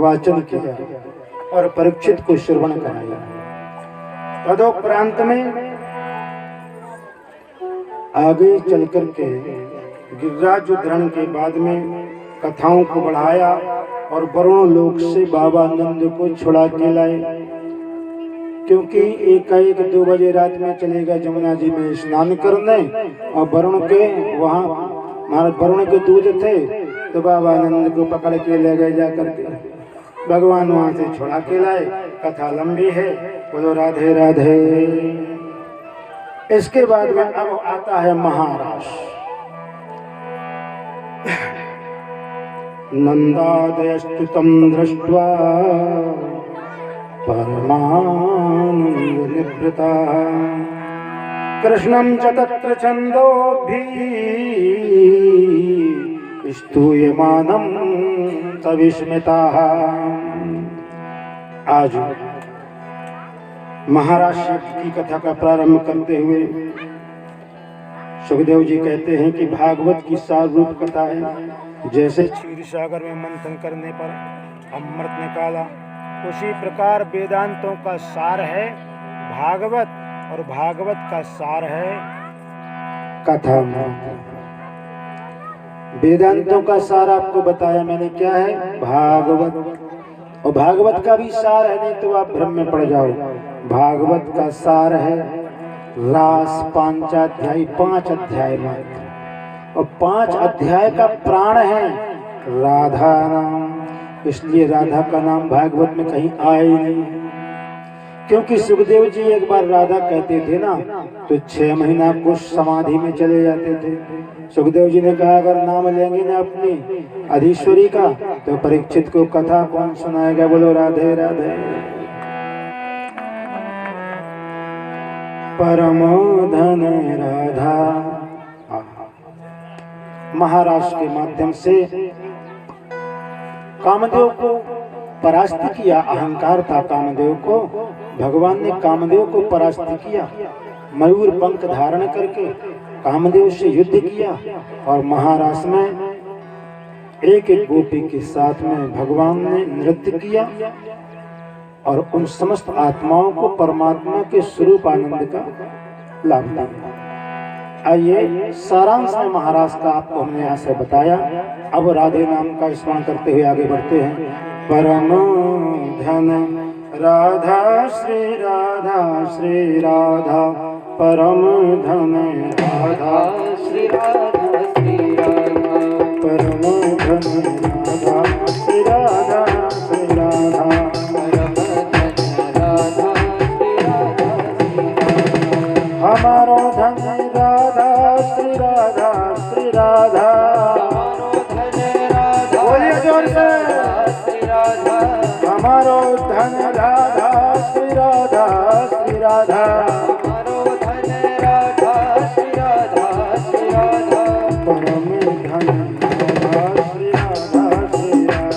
वाचन किया और परीक्षित को श्रवण कराया। तदोपरांत में आगे चल कर के गिरिराज उद्धरण के बाद में कथाओं को बढ़ाया और वरुण लोक से बाबा नंद को छुड़ा के लाए, क्योंकि एकाएक 2 बजे रात में चलेगा जमुना जी में स्नान करने, और वरुण के वहाँ महाराज वरुण के दूध थे तो बाबा नंद को पकड़ के ले गए जाकर के, भगवान वहाँ से छुड़ा के लाए। कथा लंबी है, बोलो राधे राधे। इसके बाद में अब आता है महाराज। नंदादयस्तुतं दृष्ट्वा परमानन्दनिवृता कृष्णं च तत्र छन्दोभिः स्तूयमानं सविस्मिताः। आज महाराज की कथा का प्रारंभ करते हुए सुखदेव जी कहते हैं कि भागवत की सार रूप कथा है। जैसे क्षीर सागर में मंथन करने पर अमृत निकाला, उसी प्रकार वेदांतों का सार है भागवत, और भागवत का सार है कथा। वेदांतों का सार आपको बताया मैंने क्या है, भागवत, और भागवत का भी सार है, नहीं तो आप भ्रम में पड़ जाओ। भागवत का सार है रास पांचाध्यायी, 5 अध्याय मात्र, और 5 अध्याय का प्राण है राधा नाम। इसलिए राधा का नाम भागवत में कहीं आया ही नहीं, क्योंकि सुखदेव जी एक बार राधा कहते थे ना तो 6 महीना कुछ समाधि में चले जाते थे। सुखदेव जी ने कहा अगर नाम लेंगे ना अपनी अधीश्वरी का तो परीक्षित को कथा कौन सुनाएगा, बोलो राधे राधे। परमोधन राधा महाराज के माध्यम से कामदेव को परास्त किया। अहंकार था कामदेव को, भगवान ने कामदेव को परास्त किया। मयूर पंख धारण करके कामदेव से युद्ध किया, और महाराज में एक एक गोपी के साथ में भगवान ने नृत्य किया और उन समस्त आत्माओं को परमात्मा के स्वरूप आनंद का लाभ दिया। आइए सारांश में महाराज का आपको हमने यहाँ से बताया। अब राधे नाम का स्मरण करते हुए आगे बढ़ते हैं। परम धन राधा श्री राधा श्री राधा, परम धन राधा श्री राधा श्री राधा, परम धन राधा श्री राधा श्री राधा, परम धन राधा श्री राधा श्री राधा, हमारो धन राधा श्री राधा श्री राधा, बोलिए जोर से श्री राधा, हमारो धन राधा श्री राधा श्री राधा, हमारो धन राधा श्री राधा श्री राधा, परम धन राधा श्री राधा श्री राधा, श्री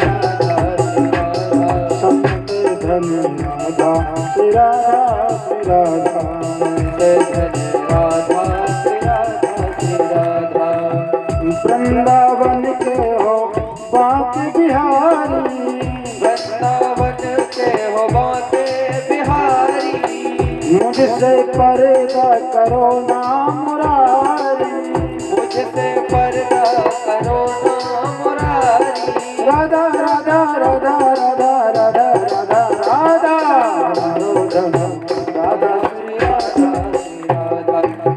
राधा श्री राधा, संत धन राधा श्री राधा श्री राधा, धन राधा श्री राधा श्री राधा, वृंदावन के हो बांके बिहारी, वृंदावन के हो बांके बिहारी, मुझसे पर्दा करो ना मुरारी, मुझसे पर्दा करो ना मुरारी, राधा राधा राधा राधा राधा राधा राधा, हमारो धन राधा श्री राधा श्री राधा,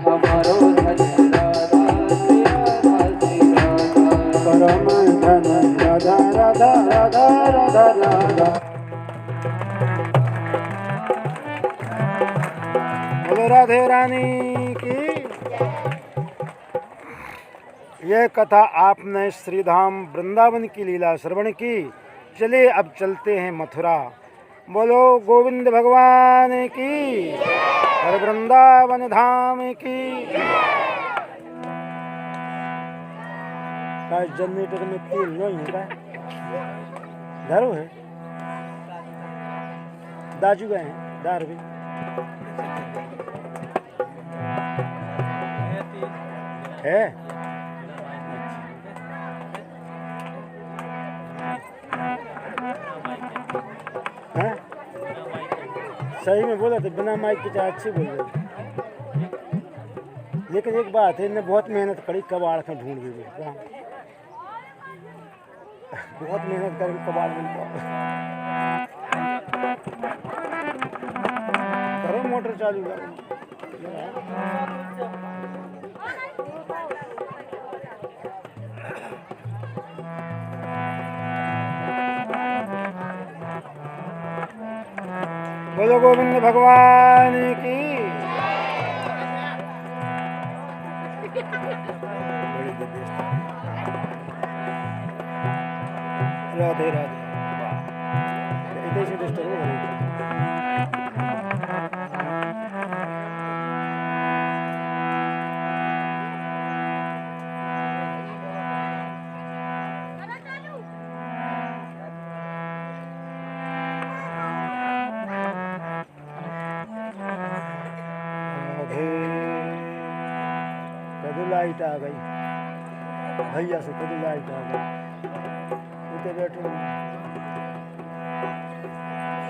हमारो धन राधा श्री राधा श्री राधा, परम धन राधा राधा राधा राधा राधा। बोलो राधे रानी की। यह कथा आपने श्रीधाम वृंदावन की लीला श्रवण की। चलिए अब चलते हैं मथुरा। बोलो गोविंद भगवान की और वृंदावन धाम की। जनरेटर में तेल नहीं है, दारू है, दाजू गए हैं, दार भी है। सही में बोला तो बिना माइक के चाहे अच्छी बोल रहे। लेकिन एक बात है, इन्हें बहुत मेहनत करी, कबाड़ में ढूंढ दी बहुत मेहनत करी, कबाड़ मिलता। करो मोटर चालू करो। बोलो गोविंद भगवान की। राधे राधे। इधर से डिस्टर्ब हो रही है। कदू लाइट आ गई भैया से, कदू लाइट आ गई। उधर बैठो।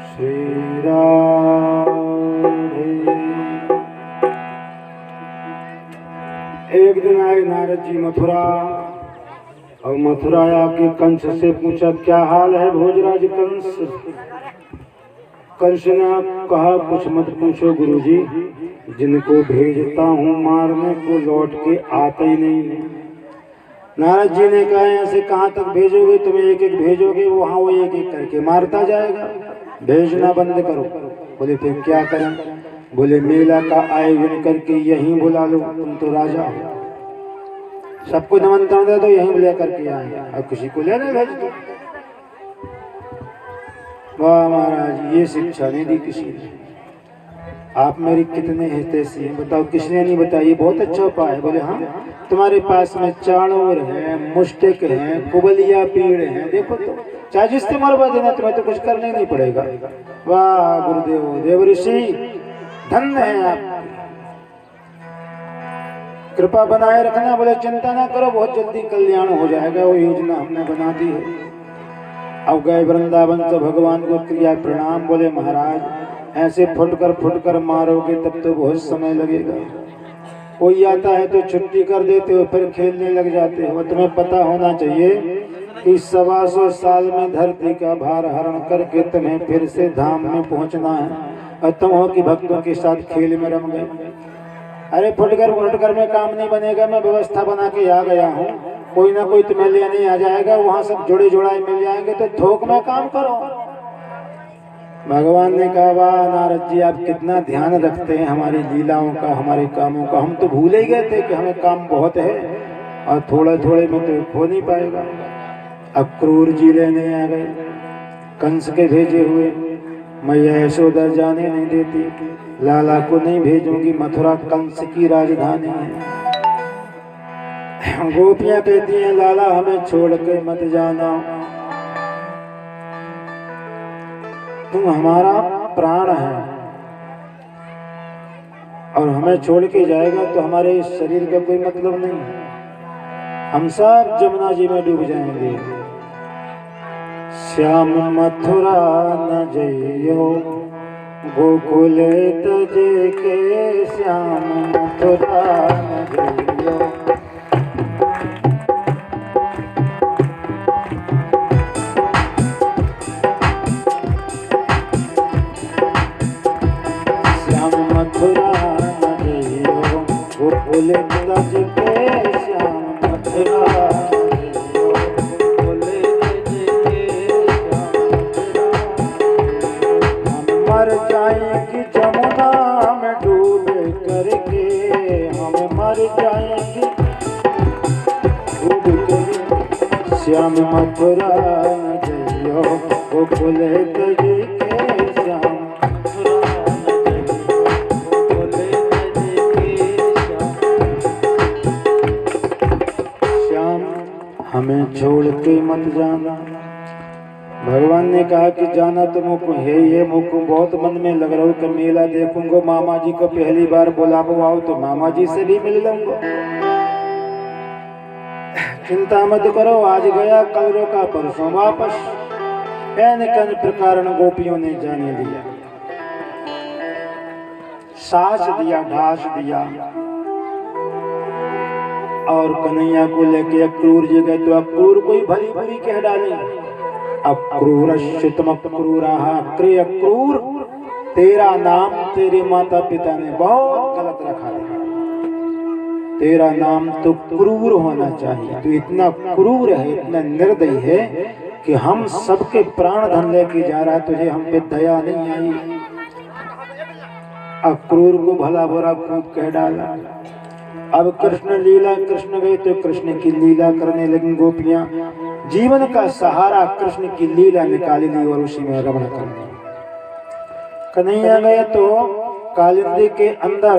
श्री राम। एक दिन आए नारद जी मथुरा, और मथुरा आके कंस से पूछा क्या हाल है भोजराज कंस। कंस ने कहा कुछ मत पूछो गुरुजी, जिनको भेजता हूँ मारने को लौट के आते ही नहीं। नारद जी ने कहा ऐसे कहाँ तक भेजोगे, तुम्हें एक एक भेजोगे, वहाँ वो एक एक करके मारता जाएगा, भेजना बंद करो। बोले फिर क्या करें। बोले मेला का आयोजन करके यहीं बुला लो, तुम तो राजा हो, सबको निमंत्रण दे दो, यहीं बुला करके आए, और किसी को लेने भेज दो। वाह महाराज, ये शिक्षा नहीं दी किसी ने। आप मेरी कितने हितैषी हैं बताओ, किसने नहीं बताई, बहुत अच्छा उपाय है। बोले हाँ, तुम्हारे पास में चाणूर है, मुष्टिक है, कुबलिया पीड़ है, देखो तो चाहे जिससे मरवा देना, तुम्हें तो कुछ करने नहीं पड़ेगा। वाह गुरुदेव, देव ऋषि धन्य है आप, कृपा बनाए रखना। बोले चिंता ना करो, बहुत जल्दी कल्याण हो जाएगा, वो योजना हमने बना दी है। अब गए वृंदावन तो भगवान को क्रिया प्रणाम। बोले महाराज ऐसे फुट कर मारोगे तब तो बहुत समय लगेगा, कोई आता है तो छुट्टी कर देते हो, फिर खेलने लग जाते हो। तुम्हें पता होना चाहिए कि 125 साल में धरती का भार हरण करके तुम्हें फिर से धाम में पहुंचना है, और तुम हो कि भक्तों के साथ खेल में रम गए। अरे फुट कर में काम नहीं बनेगा, मैं व्यवस्था बना के आ गया हूँ, कोई ना कोई तुम्हें लेने आ जाएगा, वहां सब जुड़े जुड़ाए मिल जाएंगे, तो थोक में काम करो। भगवान ने कहा वाह नारद जी, आप कितना ध्यान रखते हैं हमारी लीलाओं का, हमारे कामों का। हम तो भूल ही गए थे कि हमें काम बहुत है, और थोड़े थोड़े में तो हो नहीं पाएगा। अक्रूर जी लेने आ गए, कंस के भेजे हुए। मैया यशोदा जाने नहीं देती, लाला को नहीं भेजूंगी, मथुरा कंस की राजधानी है। गोपियां कहती हैं लाला हमें छोड़ के मत जाना, तुम हमारा प्राण है, और हमें छोड़ के जाएगा तो हमारे इस शरीर का कोई मतलब नहीं है, हम सब जमुना जी में डूब जाएंगे। श्याम मथुरा न जइयो, गोकुल तजे के, श्याम मथुरा न जइयो। मथुरा न जइयो, गोकुल तज के, श्याम मथुरा न जइयो, गोकुल तज के, हम मर जाएंगे जमुना में डूब करके, हम मर जाएंगे डूब करके। श्याम मथुरा न जइयो, गोकुल तज के, श्याम हमें छोड़ के मत जाना। भगवान ने कहा कि जाना तो मुझको है, ये मुझको बहुत मन में लग रहा हो कि मेला देखूंगा, मामा जी को पहली बार बुलाओ आओ तो मामा जी से भी मिल लूंगा। चिंता मत करो, आज गया कल रोका परसों वापस। कन प्रकार गोपियों ने जाने दिया। सास दिया, ढास दिया और कन्हैया को लेके अक्रूर जी गए तो अक्रूर को ही भली भली कह डाली। अक्रूरश्चितमक्रूरः, क्रे अक्रूर, तेरा नाम तेरे माता पिता ने बहुत गलत रखा है, तेरा नाम तो क्रूर होना चाहिए। तो इतना क्रूर है, इतना निर्दयी है कि हम सबके प्राण धन लेके जा रहा है, तुझे हम पे दया नहीं आई। अक्रूर को भला बुरा खूब कह डाला। अब कृष्ण लीला, कृष्ण गए तो कृष्ण की लीला करने लगी गोपियां। जीवन का सहारा कृष्ण की लीला निकाली ली और उसी में रमण करने। कन्हैया गए तो कालिंदी के अंदर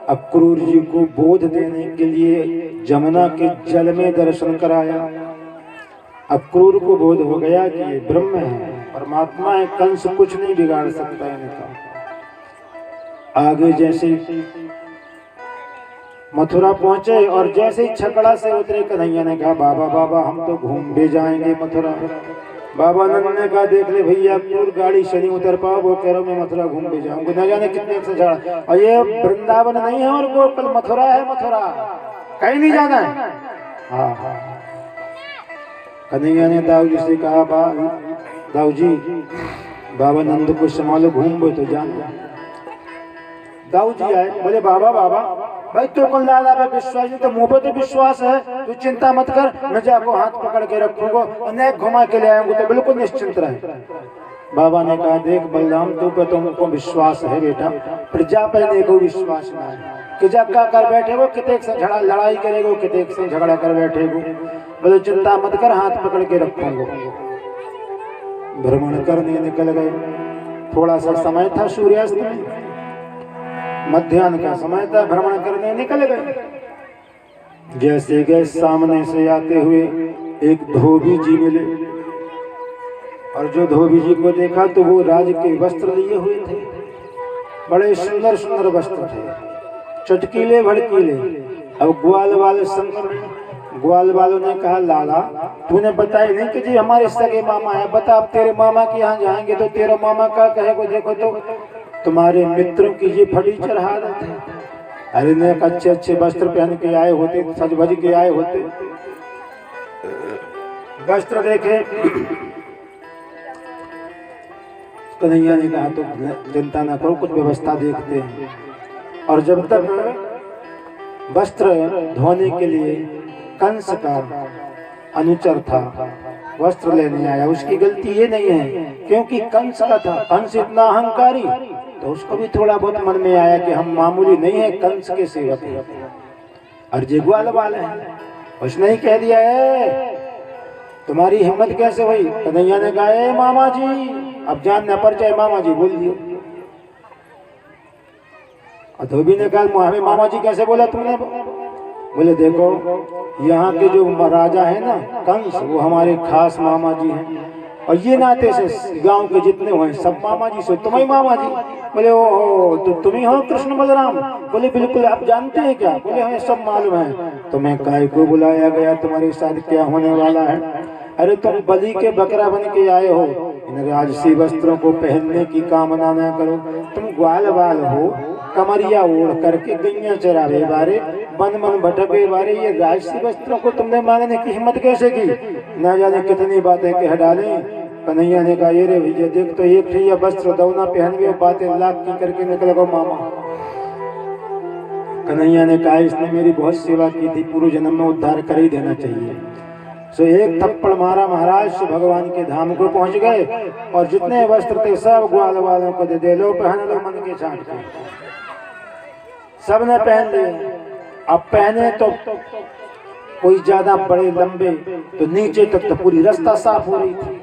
अक्रूर जी को बोध देने के लिए जमुना के जल में दर्शन कराया। अक्रूर को बोध हो गया कि ये ब्रह्म है, परमात्मा है, कंस कुछ नहीं बिगाड़ सकता इनका। आगे जैसे मथुरा पहुंचे और जैसे ही छकड़ा से उतरे, कन्हैया ने कहा बाबा बाबा हम तो घूम भी जाएंगे मथुरा। बाबा नंद ने कहा देख ले भैया, पूरी गाड़ी से नहीं उतर पाओ, वो कह रहा मैं मथुरा घूम भी जाऊंगा, न जाने कितने से झाड़ा। और ये वृंदावन नहीं है और गोकुल मथुरा है, मथुरा कहीं नहीं जाना है। हाँ हाँ। कन्हैया ने दाऊ जी से कहा दाऊ जी बाबा नंद को संभालो, घूम तो जाना। दाऊ जी आए, बोले बाबा बाबा भाई तो कल लाला पे विश्वास नहीं, तो मुंह पे तो विश्वास है, तू चिंता मत कर, मैं जाको हाथ पकड़ के रखूंगा और मैं घुमा के ले आऊंगा, तो बिल्कुल निश्चिंत रहे। बाबा ने कहा देख बलराम, तू पे तुमको विश्वास है बेटा, प्रजा पे को विश्वास ना है कि जब का कर बैठे वो कितने से झगड़ा लड़ाई करेगो, कितने से झगड़ा कर बैठेगो। बोले चिंता मत कर, हाथ पकड़ के रखूंगा। भ्रमण करने निकल गए। थोड़ा सा समय था सूर्यास्त में, मध्याह्न का समय था, भ्रमण करने निकल गए। जैसे गए सामने से आते हुए एक धोबी जी मिले और जो धोबी जी को देखा तो वो राज के वस्त्र लिए हुए थे, बड़े सुंदर सुंदर वस्त्र थे, चटकीले भड़कीले। अब ग्वाल वाले संग में ग्वाल वालों ने कहा लाला तूने बताया नहीं कि जी हमारे सगे मामा है, बता अब तेरे मामा के यहाँ जाएंगे तो तेरा मामा क्या कहेगा, देखो तो तुम्हारे मित्रों की ये फटी चढ़ादत है। अरे ने अच्छे अच्छे वस्त्र पहन के आए होते, सज भज के आए होते, वस्त्र देखे। कन्हैया ने कहा तो चिंता न करो, कुछ व्यवस्था देखते हैं। और जब तक वस्त्र धोने के लिए कंस का अनुचर था, वस्त्र लेने आया, उसकी गलती ये नहीं है क्योंकि कंस का था। कंस इतना अहंकारी, तो उसको भी थोड़ा बहुत मन में आया कि हम मामूली नहीं है, कंस के सेवक हैं और जिग्वाल वाले हैं। उसने ही कह दिया है तुम्हारी हिम्मत कैसे हुई। कन्हैया ने कहा मामा जी, अब जानना परिचय मामा जी बोल दियो। धोबी ने कहा हमें मामा जी कैसे बोला तुमने। बोले देखो यहाँ के जो राजा है ना कंस, वो हमारे खास मामा जी हैं और ये नाते से गांव के जितने हुए सब मामा जी से, तुम ही मामा जी। बोले ओ तो तुम ही हो कृष्ण बलराम। बोले बिल्कुल, आप जानते हैं क्या। बोले हमें सब मालूम है। तुम्हें काय को बुलाया गया, तुम्हारे साथ क्या होने वाला है। अरे तुम बलि के बकरा बन के आए हो, इन राजसी वस्त्रों को पहनने की कामना न करो। तुम ग्वाल बाल हो, कमरिया ओढ़ करके गैया चरावे बारे, वन मन भटके बारे, ये राजसी वस्त्रों को तुमने मांगने की हिम्मत कैसे की। न जाने कितनी बातें कह डाले। कन्हैया ने कहा ये रे भैया देख तो एक ही वस्त्र दौना पहन गए, बातें लाख की करके निकल गो मामा। कन्हैया ने कहा इसने मेरी बहुत सेवा की थी, पूर्व जन्म में उद्धार कर ही देना चाहिए। सो एक थप्पड़ मारा, महाराज भगवान के धाम को पहुंच गए और जितने वस्त्र थे सब ग्वाल वालों को दे लो, पहन लो मन के छांट के। सबने पहन लिए। अब पहने तो कोई ज्यादा बड़े लंबे, तो नीचे तक तो पूरी रास्ता साफ हो रही थी।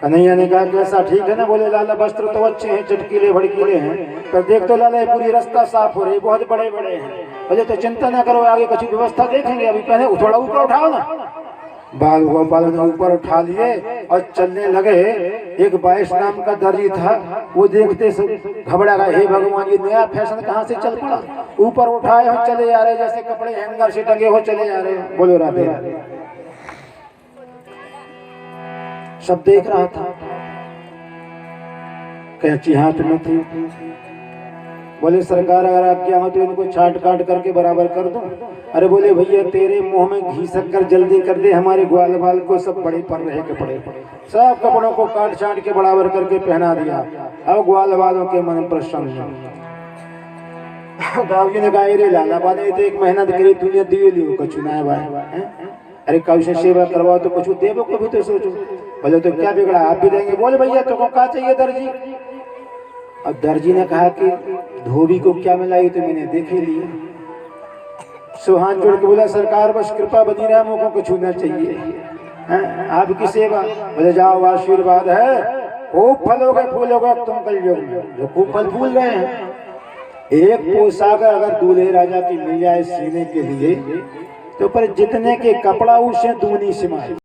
कन्हैया ने कहा कैसा ठीक है ना। बोले लाला वस्त्र तो अच्छे हैं, चटकीले भड़कीले हैं, पर देख तो लाला पूरी रास्ता साफ हो रही, बहुत बड़े बड़े हैं। बोले तो चिंता ना करो, आगे कुछ व्यवस्था देखेंगे, अभी पहले थोड़ा ऊपर उठाओ ना। बाल गोपाल ने ऊपर उठा लिए और चलने लगे। एक बाईस नाम का दर्जी था, वो देखते से घबरा गया, हे भगवान ये नया फैशन कहाँ से चल पड़ा। ऊपर उठाए हो चले जा रहे, जैसे कपड़े हैंगर से टंगे हो चले जा रहे। बोलो राधे राधे। सब देख रहा था, कैंची हाथ में थी, बोले सरकार अगर आज्ञा हो तो इनको छाट काट करके बराबर कर दो। अरे बोले भैया तेरे मुंह में घी शक्कर जल्दी कर दे, हमारे ग्वाल बाल को सब बड़े पर रहे कपड़े, सब कपड़ों को काट छाट के बराबर करके पहना दिया। अब ग्वाल बालों के मन प्रसन्न। गाँव जी ने कहा रे लाला बाने तो एक मेहनत करी दुनिया दिए लियो कछु ना भाई, अरे कब से सेवा करवाओ तो कुछ देवो कभी तो सोचो। बोले तो क्या बिगड़ा, आप भी देंगे। बोले भैया तुमको क्या चाहिए दर्जी। अब दर्जी ने कहा कि धोबी को क्या मिलाई तो मैंने देख ही लिया। सो हाथ जोड़ के बोला सरकार बस कृपा बनी रहा, मुझको कुछ छूना चाहिए आपकी सेवा। बोले जाओ आशीर्वाद है, खूब फल होगा फूल होगा तुम कल युग में, जो खूब फल फूल रहे हैं। एक पोशाक अगर दूल्हे राजा की मिल जाए सीने के लिए तो पर जितने के कपड़ा उसे दूनी सिमाई।